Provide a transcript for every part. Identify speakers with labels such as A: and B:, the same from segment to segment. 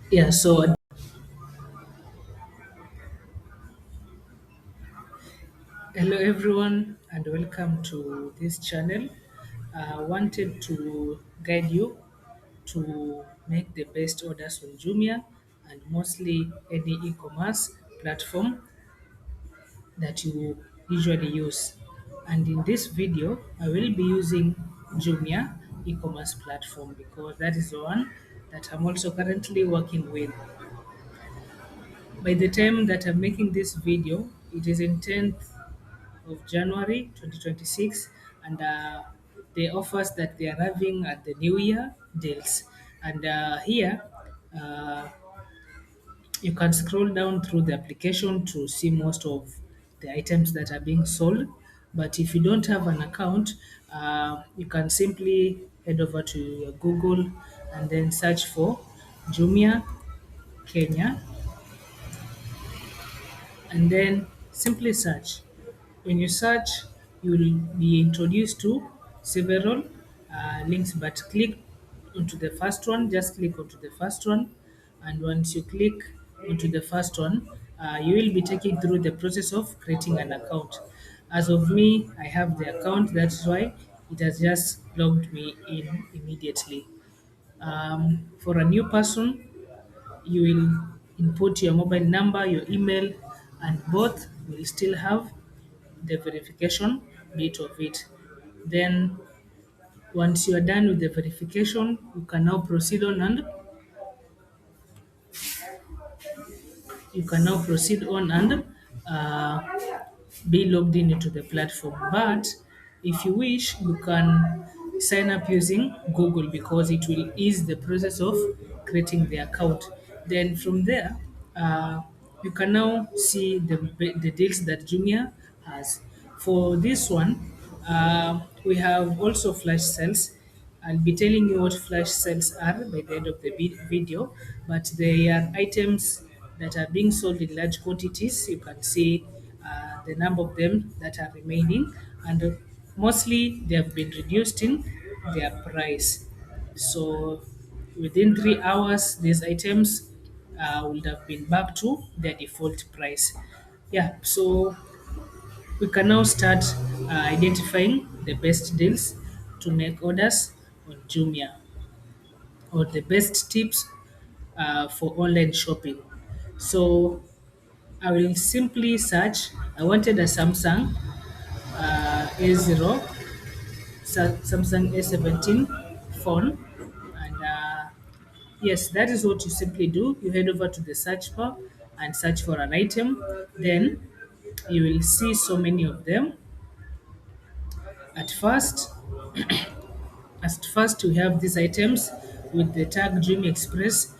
A: Yeah, so hello everyone and welcome to this channel. I wanted to guide you to make the best orders on Jumia and mostly any e-commerce platform that you usually use. And in this video, I will be using Jumia e-commerce platform because that is the one that I'm also currently working with. By the time that I'm making this video, it is in 10th of January 2026, and the offers that they are having at the New Year deals. And here, uh, you can scroll down through the application to see most of the items that are being sold. But if you don't have an account, you can simply head over to your Google and then search for Jumia Kenya and then simply search. When you search, you will be introduced to several links, but click onto the first one, just click onto the first one. And once you click onto the first one, you will be taken through the process of creating an account. As of me, I have the account, that's why it has just logged me in immediately. For a new person, you will input your mobile number, your email, and both will still have the verification bit of it. Then once you are done with the verification, you can now proceed on and uh, be logged in into the platform. But if you wish, you can sign up using Google because it will ease the process of creating the account. Then from there, you can now see the deals that Jumia has. For this one, we have also flash sales. I'll be telling you what flash sales are by the end of the video, but they are items that are being sold in large quantities. You can see the number of them that are remaining, and mostly they have been reduced in their price. So within 3 hours, these items would have been back to their default price. Yeah, so we can now start identifying the best deals to make orders on Jumia or the best tips for online shopping. So I will simply search. I wanted a Samsung A0, Samsung A17 phone, and yes, that is what you simply do. You head over to the search bar and search for an item. Then you will see so many of them. At first, we have these items with the tag Dream Express.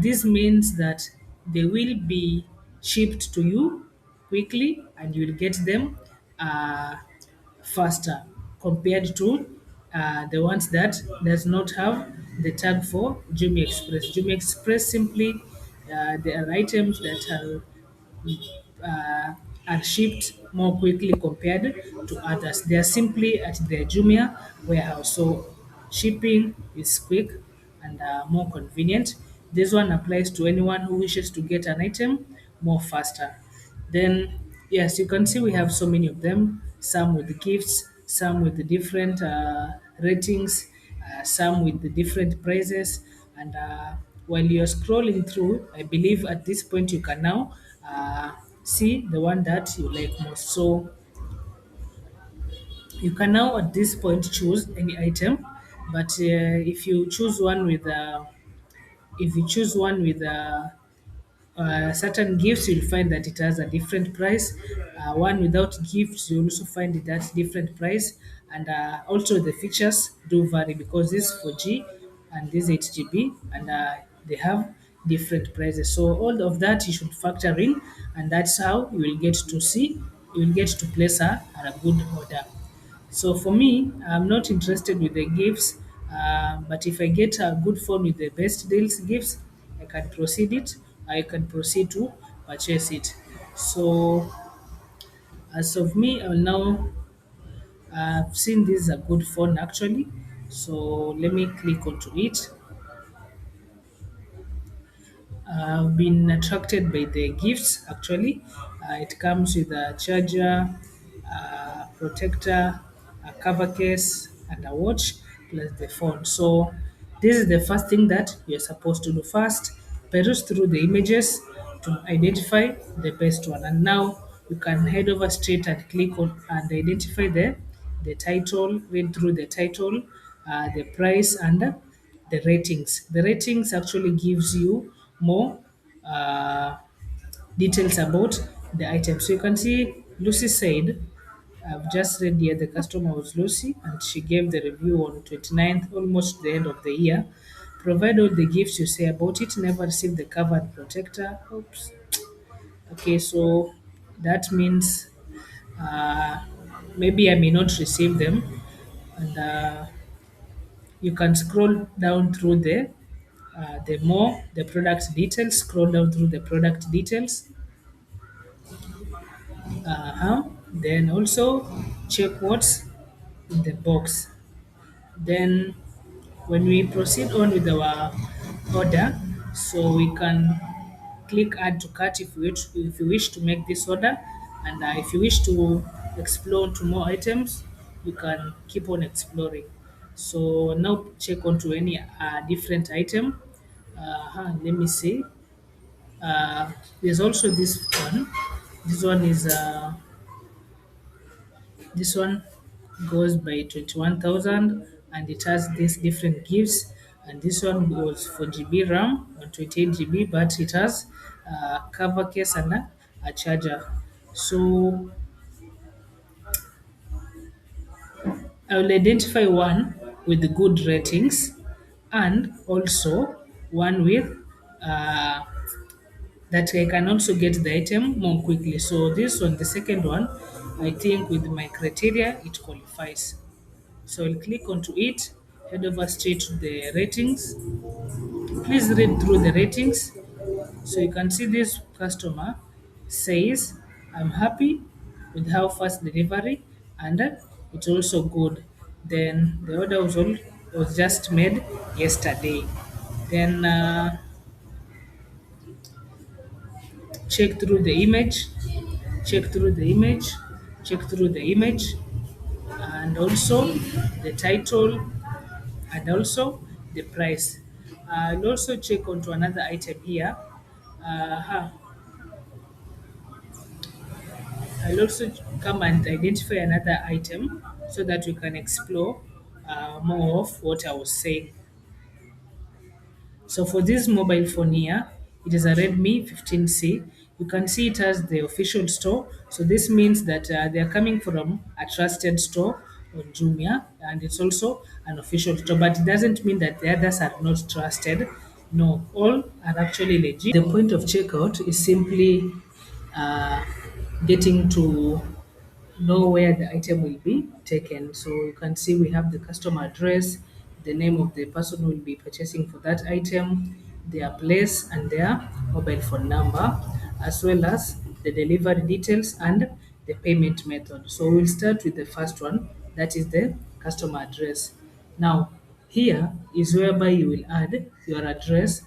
A: This means that they will be shipped to you quickly and you will get them uh, faster compared to the ones that does not have the tag for Jumia Express. Jumia Express simply there are items that uh, are shipped more quickly compared to others. They are simply at the Jumia warehouse, so shipping is quick and more convenient. This one applies to anyone who wishes to get an item more faster. Then, yes, you can see we have so many of them, some with gifts, some with the different ratings, some with the different prices. And while you're scrolling through, I believe at this point you can now see the one that you like most. So you can now at this point choose any item, but if you choose one with certain gifts, you'll find that it has a different price. One without gifts, you'll also find it at different price. And also the features do vary because this 4G and this 8 GB, and they have different prices. So all of that you should factor in, and that's how you will get to place a good order. So for me, I'm not interested with the gifts, but if I get a good phone with the best deals gifts, I can proceed it. I can proceed to purchase it. So as of me, I'll now I've seen this is a good phone actually. So let me click onto it. I've been attracted by the gifts actually. It comes with a charger, protector, a cover case, and a watch plus the phone. So, this is the first thing that you're supposed to do. First, peruse through the images to identify the best one. And now you can head over straight and click on and identify the title, read through the title, the price, and the ratings. The ratings actually gives you more uh, details about the item. So you can see Lucy said, I've just read here the customer was Lucy and she gave the review on 29th, almost the end of the year. Provide all the gifts you say about it, never receive the covered protector. Oops. Okay, so that means uh, maybe I may not receive them. And you can scroll down through the more the product details, scroll down through the product details. Then also check what's in the box. Then when we proceed on with our order, so we can click add to cart if you wish to make this order, and if you wish to explore to more items, you can keep on exploring. So now check onto any different item. Let me see. There's also this one. This one is this one goes by 21,000 and it has these different gifts. And this one goes for GB RAM and 28 GB, but it has a cover case and a charger. So I will identify one with good ratings and also one with uh, that I can also get the item more quickly. So this one, the second one, I think with my criteria, it qualifies. So I'll click onto it, head over straight to the ratings. Please read through the ratings. So you can see this customer says, I'm happy with how fast delivery and it's also good. Then the order was just made yesterday. Then check through the image, check through the image, check through the image, and also the title and also the price. I'll also check onto another item here. Uh, I'll also come and identify another item so that we can explore more of what I was saying. So for this mobile phone here, it is a Redmi 15C. You can see it has the official store. So this means that they are coming from a trusted store on Jumia, and it's also an official store. But it doesn't mean that the others are not trusted. No, all are actually legit. The point of checkout is simply uh, getting to know where the item will be taken. So you can see we have the customer address, the name of the person who will be purchasing for that item, their place and their mobile phone number, as well as the delivery details and the payment method. So we'll start with the first one, that is the customer address. Now, here is whereby you will add your address.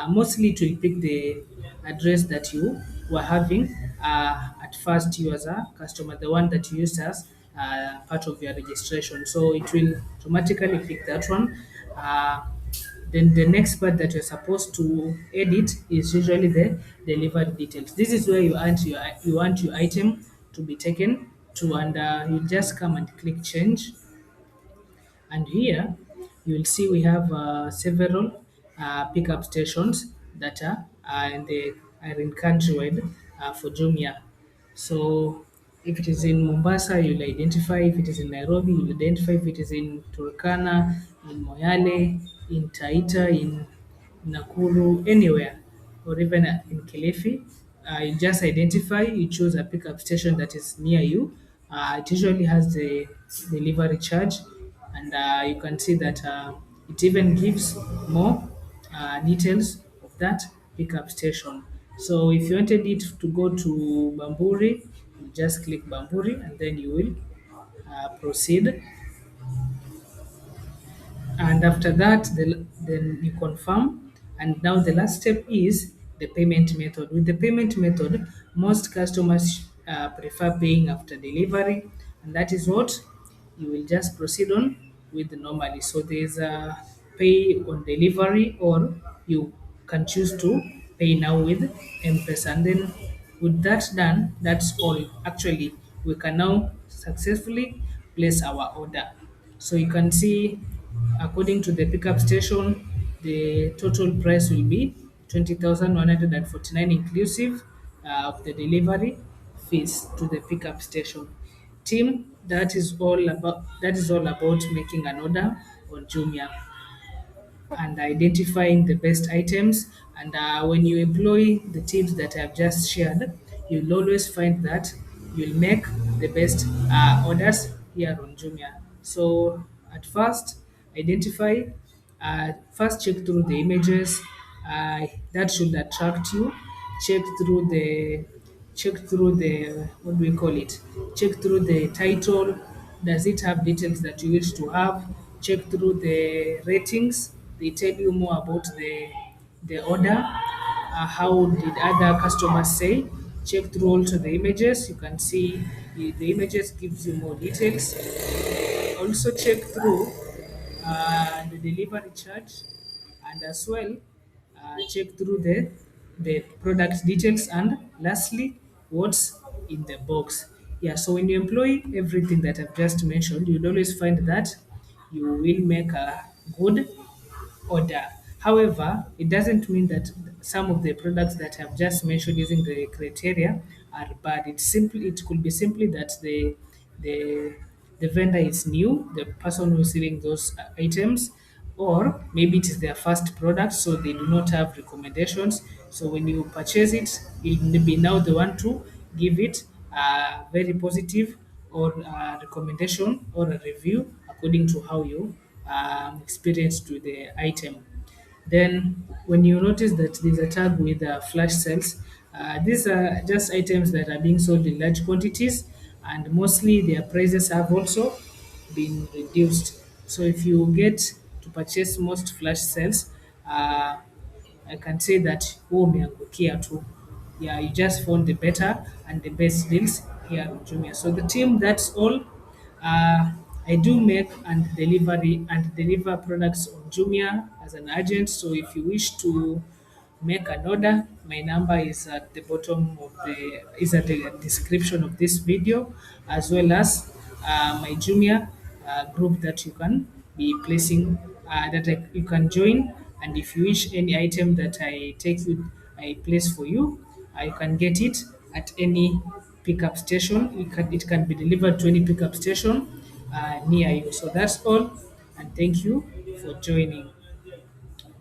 A: Mostly to pick the address that you were having at first you as a customer, the one that you used as part of your registration. So it will automatically pick that one. Then the next part that you're supposed to edit is usually the delivery details. This is where you want your item to be taken to, and you just come and click change. And here you will see we have several pickup stations that are in countrywide for Jumia. So if it is in Mombasa, you'll identify. If it is in Nairobi, you'll identify. If it is in Turkana, in Moyale, in Taita, in Nakuru, anywhere, or even in Kilifi. You just identify, you choose a pickup station that is near you. It usually has the delivery charge, and you can see that it even gives more details of that pickup station. So if you wanted it to go to Bamburi, you just click Bamburi and then you will proceed. And after that then you confirm, and now the last step is the payment method. With the payment method, most customers prefer paying after delivery, and that is what you will just proceed on with normally. So there's a pay on delivery, or you can choose to pay now with M-Pesa. And then with that done, that's all. Actually, we can now successfully place our order. So you can see, according to the pickup station, the total price will be 20,149 inclusive of the delivery fees to the pickup station. Team, that is all about making an order on Jumia and identifying the best items. And when you employ the tips that I've just shared, you'll always find that you'll make the best orders here on Jumia. So at first, identify, first check through the images that should attract you. Check through the what do we call it? Check through the title. Does it have details that you wish to have? Check through the ratings. They tell you more about the order. How did other customers say? Check through also the images. You can see the images gives you more details. Also check through the delivery charge, and as well check through the product details, and lastly what's in the box. Yeah, so when you employ everything that I've just mentioned, you'll always find that you will make a good order. However, it doesn't mean that some of the products that I've just mentioned using the criteria are bad. It could be simply that the the vendor is new, the person who's selling those items, or maybe it is their first product, so they do not have recommendations. So when you purchase it, you'll be now the one to give it a very positive or a recommendation or a review according to how you experienced with the item. Then, when you notice that there's a tag with flash sales, these are just items that are being sold in large quantities, and mostly their prices have also been reduced. So, if you get to purchase most flash sales, I can say that umeangukia tu. Yeah, you just found the better and the best deals here at Jumia. So the team, that's all. I do make and deliver products on Jumia as an agent. So if you wish to make an order, my number is at the bottom of the is at the description of this video, as well as my Jumia group that you can be placing you can join. And if you wish any item that I place for you, you can get it at any pickup station. It can be delivered to any pickup station near you. So that's all, and thank you for joining.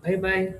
A: Bye bye.